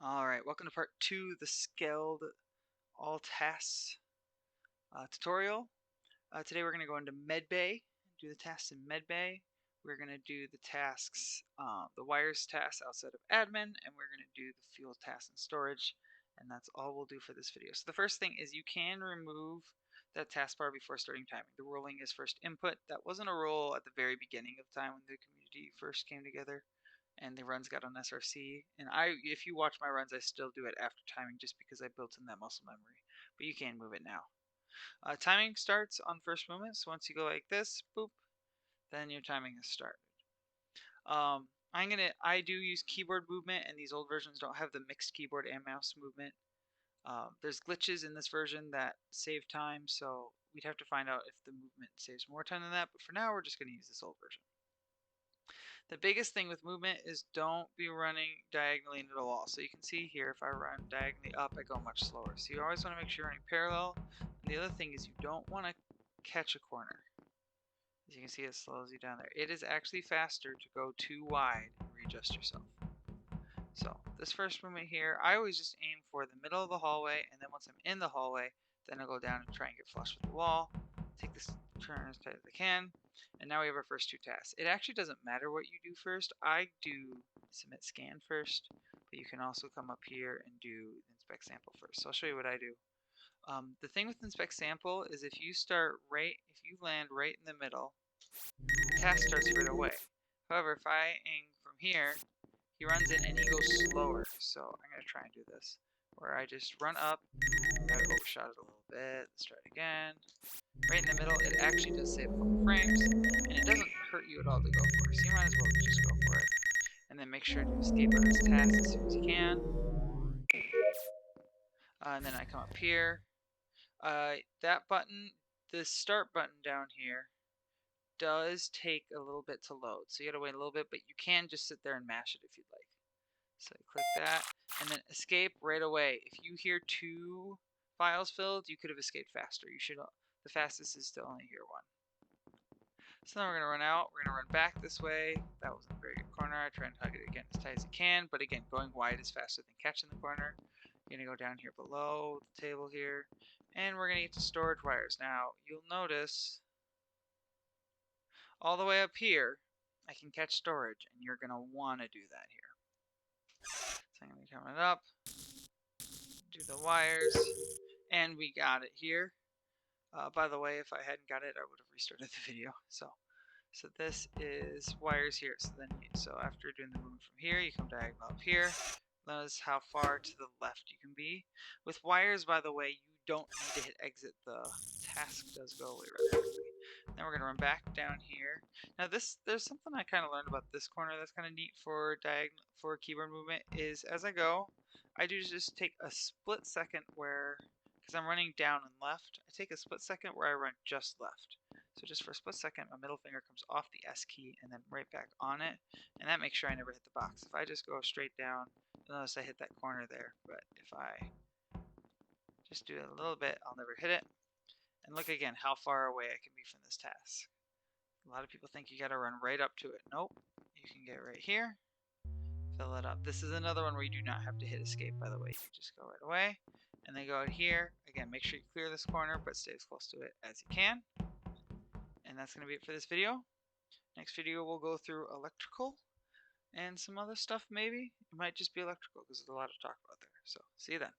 Alright, welcome to part 2 of the Skeld all tasks tutorial. Today we're going to go into Medbay, do the tasks in Medbay. We're going to do the tasks, the wires tasks outside of admin, and we're going to do the fuel tasks and storage, and that's all we'll do for this video. So the first thing is you can remove that taskbar before starting timing. The ruling is first input. That wasn't a rule at the very beginning of time when the community first came together and the runs got on SRC. And if you watch my runs, I still do it after timing just because I built in that muscle memory. But you can move it now. Timing starts on first movement, so once you go like this, boop, then your timing is started. I do use keyboard movement, and these old versions don't have the mixed keyboard and mouse movement. There's glitches in this version that save time, so we'd have to find out if the movement saves more time than that. But for now, we're just going to use this old version. The biggest thing with movement is don't be running diagonally into the wall. So you can see here, if I run diagonally up, I go much slower. So you always want to make sure you're running parallel. And the other thing is you don't want to catch a corner. As you can see, it slows you down there. It is actually faster to go too wide and readjust yourself. So this first movement here, I always just aim for the middle of the hallway, and then once I'm in the hallway, then I'll go down and try and get flush with the wall. Take this turn as tight as I can. And now we have our first two tasks. It actually doesn't matter what you do first. I do submit scan first, but you can also come up here and do inspect sample first. So I'll show you what I do. The thing with inspect sample is if you land right in the middle, the task starts right away. However, if I aim from here, he runs in and he goes slower. So I'm going to try and do this, where I just run up. I overshot it a little bit. Let's try it again. Right in the middle, it actually does save a couple frames, and it doesn't hurt you at all to go for it. So you might as well just go for it. And then make sure to escape on this task as soon as you can. And then I come up here. That button, the start button down here, does take a little bit to load. So you gotta wait a little bit, but you can just sit there and mash it if you'd like. So you click that, and then escape right away. If you hear 2 files filled, you could have escaped faster. The fastest is to only hear 1. So now we're going to run out. We're going to run back this way. That wasn't a very good corner. I try and hug it again as tight as you can. But again, going wide is faster than catching the corner. You're going to go down here below the table here. And we're going to get to storage wires. Now, you'll notice all the way up here, I can catch storage. And you're going to want to do that here. So I'm going to come it up. Do the wires. And we got it here. By the way, if I hadn't got it, I would have restarted the video. So this is wires here. So after doing the movement from here, you come diagonal up here. Notice how far to the left you can be. With wires, by the way, you don't need to hit exit. The task does go away rather quickly. Then we're gonna run back down here. Now there's something I kind of learned about this corner that's kind of neat for keyboard movement is as I go, I do just take a split second where, because I'm running down and left, I take a split second where I run just left. So just for a split second, my middle finger comes off the S key and then right back on it, and that makes sure I never hit the box. If I just go straight down, you'll notice I hit that corner there, but if I just do it a little bit, I'll never hit it. And look again how far away I can be from this task. A lot of people think you gotta run right up to it. Nope, you can get right here, fill it up. This is another one where you do not have to hit escape, by the way. You just go right away, and then go out here. Again, make sure you clear this corner, but stay as close to it as you can. And that's going to be it for this video. Next video, we'll go through electrical and some other stuff maybe. It might just be electrical because there's a lot to talk about there. So, see you then.